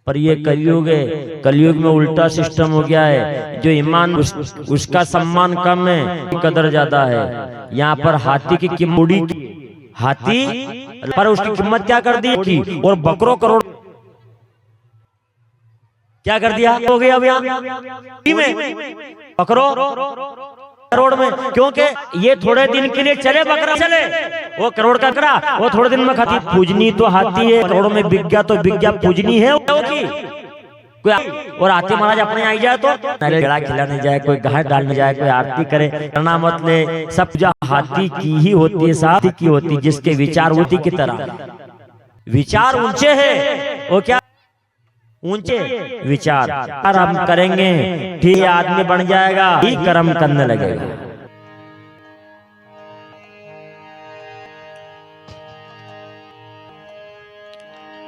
A: पर ये कलयुग है, कलयुग में उल्टा सिस्टम हो गया है। जो ईमान उसका सम्मान कम है, कदर ज्यादा है। यहाँ पर हाथी की कीमत, हाथी पर उसकी कीमत क्या कर दी की, और बकरों करोड़ क्या कर दिया, हो गया अब यहाँ बकरों करोड़ में, क्योंकि ये थोड़े दिन के लिए चले, बकरा चले, वो करोड़ का करा, वो थोड़े दिन में खाती। पूजनी तो हाथी है, करोड़ में बिक गया तो बिक गया, पूजनी है वो की। और हाथी महाराज अपने आई जाए तो गड़ा खिलाने जाए, कोई गाय डालने जाए, कोई आरती करे, करना मत ले, सब पूजा हाथी की ही होती है, साथी की होती, जिसके विचार होती की तरह विचार ऊंचे है, वो क्या ऊंचे विचार हम करेंगे, ठीक आदमी बन जाएगा, ही कर्म करने लगेगा।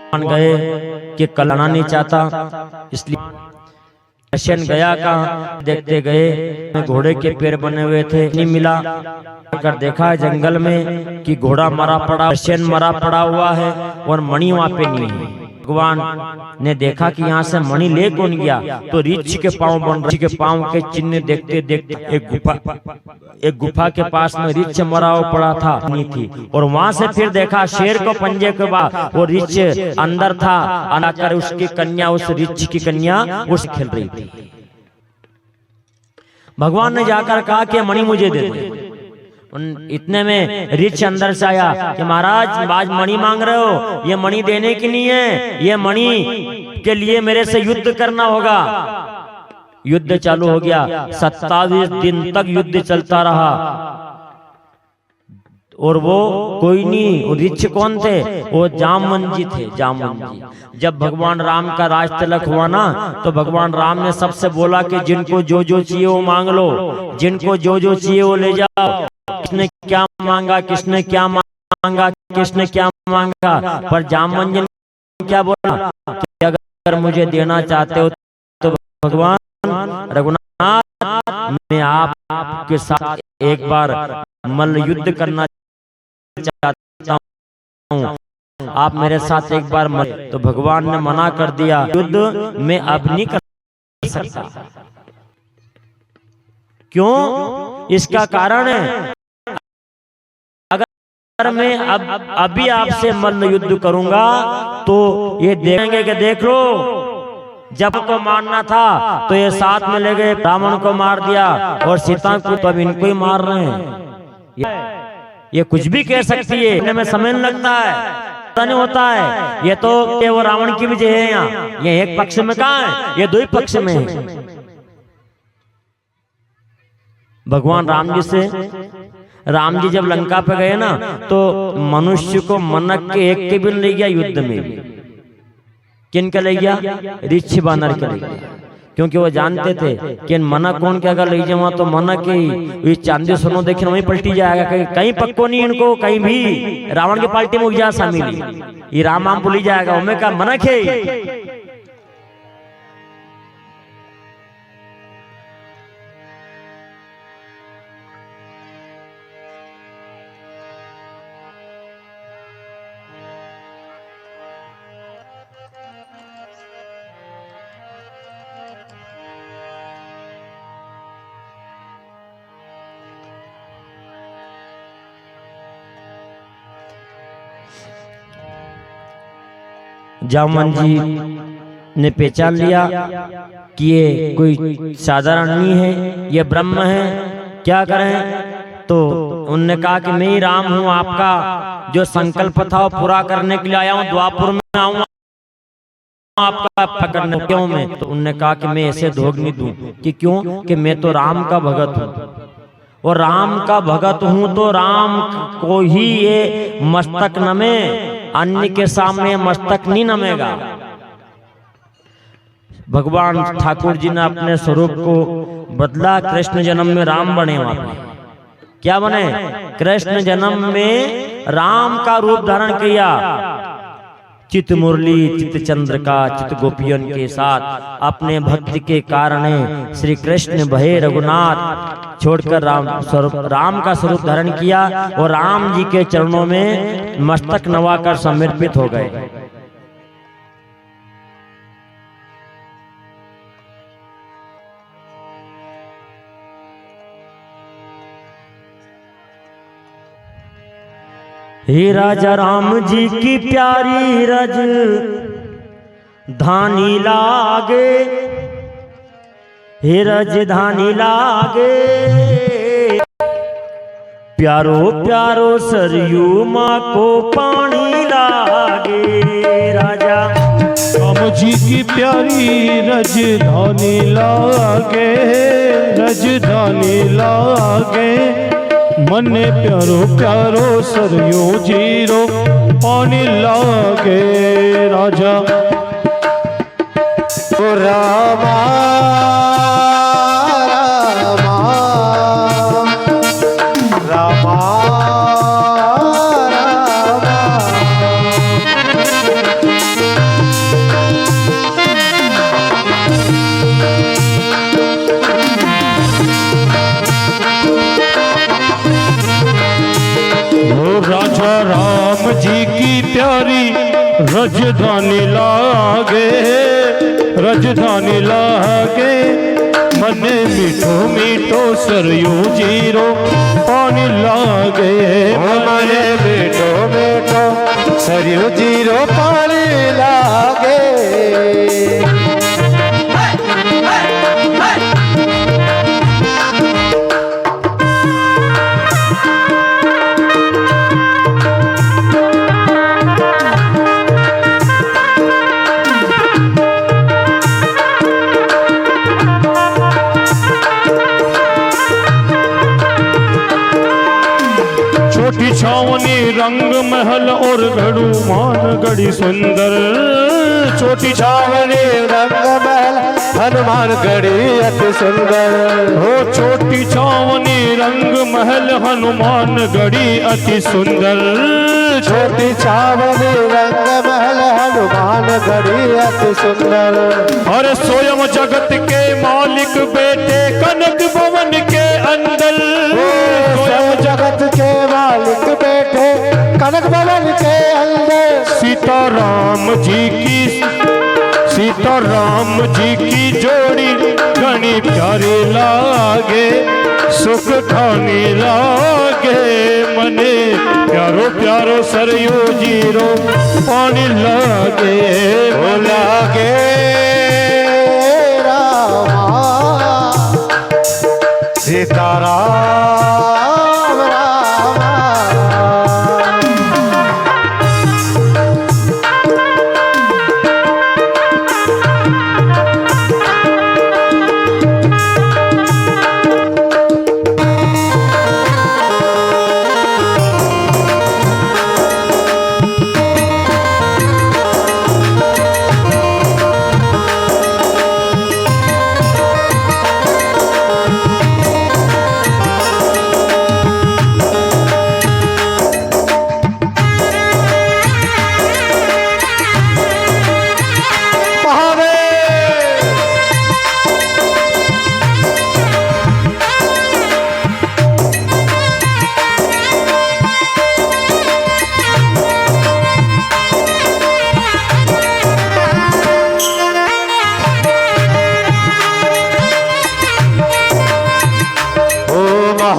A: मान गए कि कलना नहीं चाहता, इसलिए प्रसेन गया कहाँ, देखते गए घोड़े के पैर बने हुए थे, नहीं मिला, कर देखा जंगल में कि घोड़ा मरा पड़ा, प्रसेन मरा पड़ा हुआ है, और मणि वहां पे नहीं है। भगवान ने देखा कि यहाँ से मणि ले कौन गया, तो ऋछ के पांव बन, ऋछ के पांव के चिन्ह देखते देखते एक गुफा के पास में ऋछ मरा हुआ पड़ा था, नहीं थी। और वहां से फिर देखा शेर को पंजे के बाद वो ऋछ अंदर था, आकर उसकी कन्या, उस ऋछ की कन्या उस खेल रही थी। भगवान ने जाकर कहा कि मणि मुझे दे दे। इतने में ऋछ अंदर से आया कि महाराज आज मणि मांग रहे हो, ये मणि देने की नहीं है, ये मणि के लिए मेरे से युद्ध करना होगा। युद्ध चालू हो गया, 27 दिन तक युद्ध चलता रहा, और वो कोई नहीं, वो ऋछ कौन थे, वो जामवंत जी थे, जामवंत जी। जब भगवान राम का राज तिलक हुआ ना, तो भगवान राम ने सबसे बोला कि जिनको जो जो चाहिए वो मांग लो, जिनको जो जो चाहिए वो ले जाओ। किसने क्या मांगा, किसने क्या मांगा, किसने क्या मांगा, पर जामवंत जी ने क्या बोला कि अगर मुझे देना चाहते हो तो भगवान रघुनाथ, मैं आपके साथ एक बार मल्ल युद्ध करना चाहता हूँ, आप मेरे साथ एक बार मत। तो भगवान ने मना कर दिया, युद्ध मैं अब नहीं कर सकता। क्यों? इसका कारण है, अगर मैं अभी आपसे मल्ल युद्ध करूंगा तो ये देखेंगे कि देख लो, जब को मारना था तो ये साथ में ले गए, रावण को मार दिया, और सीता को तो अब इनको ही मार रहे हैं। ये कुछ भी कह सकती है, इनमें समय लगता है, नहीं होता है। ये तो वो रावण की विजय है, यहाँ ये एक पक्ष में कहाँ है, ये 2 पक्ष में है। भगवान राम जी जब लंका पे गए ना, तो मनुष्य को मनक के एक के भी नहीं गया युद्ध में भी। किन के ले गया? ऋषि बानर के ले गया, क्योंकि वो जानते थे कि मना कौन के अगर ले जाऊँ तो मना की चांदी सोनो देखे वहीं पलटी जाएगा, कहीं पक्को नहीं इनको, कहीं भी रावण की पार्टी में जा शामिल ये राम आम भूली जाएगा, उनमें का मना खे। जामवन जी ने पहचान लिया कि ये कोई साधारण नहीं है, ये ब्रह्म है, क्या करें? तो उनने कहा कि मैं ही राम हूँ, आपका जो संकल्प था वो पूरा करने के लिए आया हूँ, द्वापुर में आऊंगा आपका पकड़ने। क्यों मैं? तो उनने कहा कि मैं ऐसे धोख नहीं दूं कि क्यों कि मैं तो राम का भगत हूँ, और राम का भगत हूँ तो राम को ही ये मस्तक नमे, अन्य के सामने मस्तक नहीं नमेगा। भगवान ठाकुर जी ने अपने स्वरूप को बदला, कृष्ण जन्म में राम बने। वहां पे क्या बने? कृष्ण जन्म में राम का रूप धारण किया, चित मुरली चित चंद्र का चित गोपियन के साथ अपने भक्ति के कारण श्री कृष्ण भये रघुनाथ छोड़कर राम का स्वरूप धारण किया और राम जी के चरणों में मस्तक नवाकर समर्पित हो गए। हे राजा राम जी की प्यारी रज धानी लागे, हे रज धानी लागे, प्यारो प्यारो सरयू माँ को पानी लागे। राजा
B: राम जी की प्यारी रज धानी लागे, रज धानी लागे, मने प्यारो प्यारो सरयू जीरो पानी लागे। राजा
C: ओ रामा रामा रामा
B: राजा राम जी की प्यारी रजधानी लागे, रजधानी लागे, मने मीठो मीठो सरयू जीरो पानी लागे।
C: मने मीठो मीठो सरयू जीरो पानी लागे।
B: छोटी छावनी रंग महल और घड़ू मान गड़ी सुंदर, छोटी
C: छावनी रंग महल हनुमान गढ़ी अति सुंदर।
B: हो छोटी छावनी रंग महल हनुमान गढ़ी अति सुंदर,
C: छोटी छावनी रंग महल हनुमान गढ़ी अति सुंदर।
B: अरे स्वयं जगत के मालिक बेटे कनक भवन के अंदर,
C: स्वयं जगत के मालिक बैठे कनक भवन के अंदर।
B: सीताराम जी की, सीताराम जी की जोड़ी घनी प्यारी लागे, सुख खानी लागे, मने प्यारो प्यारो सरयू जीरो पानी लागे।
C: ओ लागे रामा सीताराम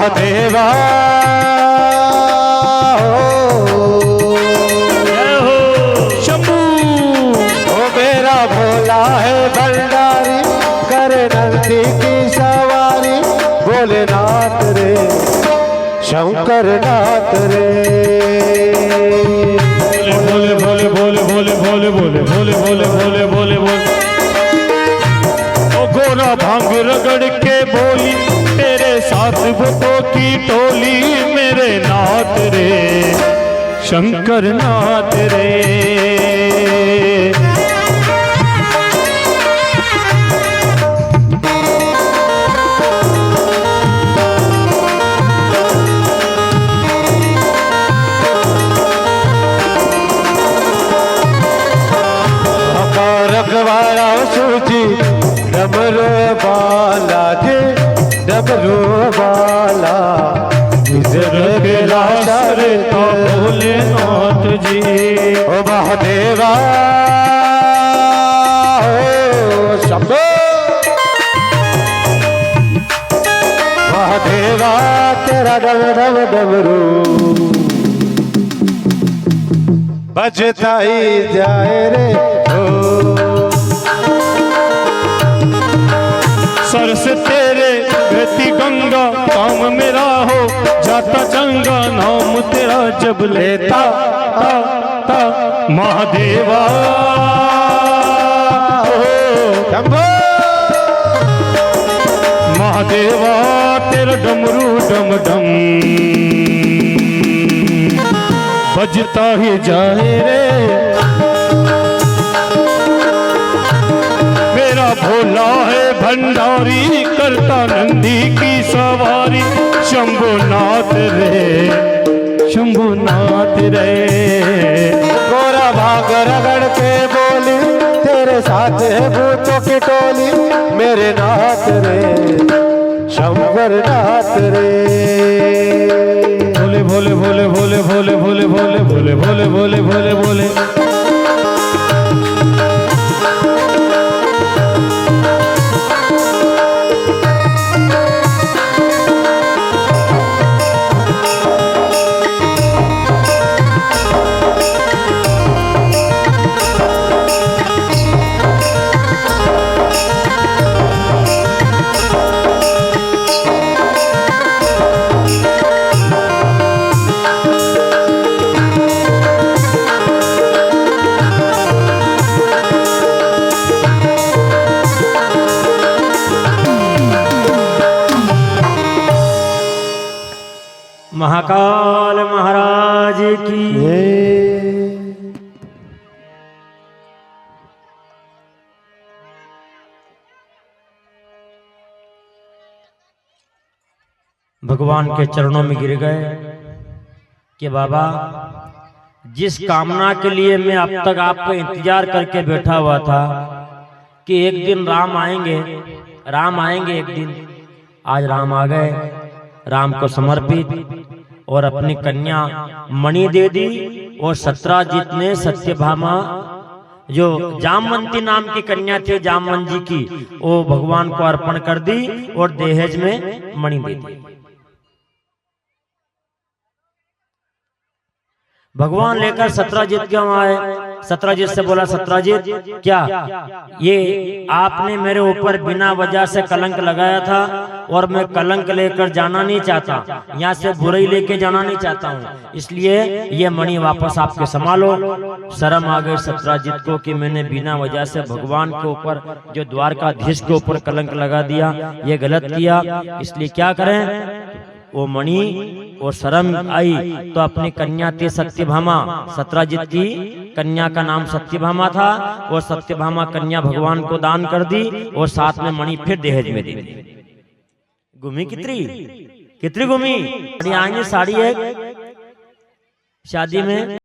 C: महादेवा
A: जय हो
B: शंभू
C: ओ मेरा भोला है भंडारी, करे नंदी की सवारी, भोलेनाथ रे शंकर नाथ रे।
B: भोले भोले भोले भोले भोले भोले भोले भोले भोले भोले भोले। ओ गोरा भांग रगड़ के बोली, तेरे साथ भूतों की टोली, मेरे नाथ रे शंकर नाथ रे।
C: रखवाड़ा सूजी डमरू बाला जी, डमरू बाला
B: रगला सर तो भोलेनाथ जी।
C: ओ महादेवा ओ शंभो महादेवा, तेरा डम डम डमरू बजता ही जाए रे ओ।
B: सर से तेरे बहती गंगा, काम मेरा हो जाता चंगा, नाम तेरा जब लेता ता ता महादेवा
C: शंभो
B: महादेवा, तेरा डमरू डम डम बजता ही जाए रे। मेरा भोला है भंडारी, करता नंदी की सवारी, शंभुनाथ रे शंभुनाथ रे।
C: गोरा भाग रगड़ के बोली, तेरे साथ है भूतों की टोली, मेरे नाथ रे शंकर नाथ रे।
B: भोले भोले भोले भोले भोले भोले भोले भोले भोले भोले भोले।
A: महाकाल महाराज की भगवान के चरणों में गिर गए कि बाबा, जिस कामना के लिए मैं अब तक आपका इंतजार करके बैठा हुआ था कि एक दिन राम आएंगे एक दिन, आज राम आ गए। राम को समर्पित और अपनी कन्या मणि दे दी, और सत्राजित ने सत्यभामा जो जामवंती नाम की कन्या थी जामवन जी की, वो भगवान को अर्पण कर दी और दहेज में मणि दे दी। भगवान लेकर सत्राजित क्यों आए? सत्राजित से बोला, सत्राजित क्या ये आपने मेरे ऊपर बिना वजह से कलंक लगाया था, और मैं कलंक लेकर जाना नहीं चाहता, यहाँ से बुराई लेके जाना नहीं चाहता हूँ, इसलिए ये मणि वापस आपके संभालो। शर्म आ गई सत्राजित को कि मैंने बिना वजह से भगवान के ऊपर, जो द्वारकाधीश के ऊपर कलंक लगा दिया, ये गलत किया। इसलिए क्या करें, वो मणि और शर्म आई तो अपनी कन्या थी सत्यभामा, सत्राजित की कन्या का नाम सत्यभामा था, और सत्यभामा कन्या भगवान को दान कर दी, और साथ में मणि फिर दहेज में दे दी। घूमी कितनी घूमी। आएंगे साड़ी एक शादी में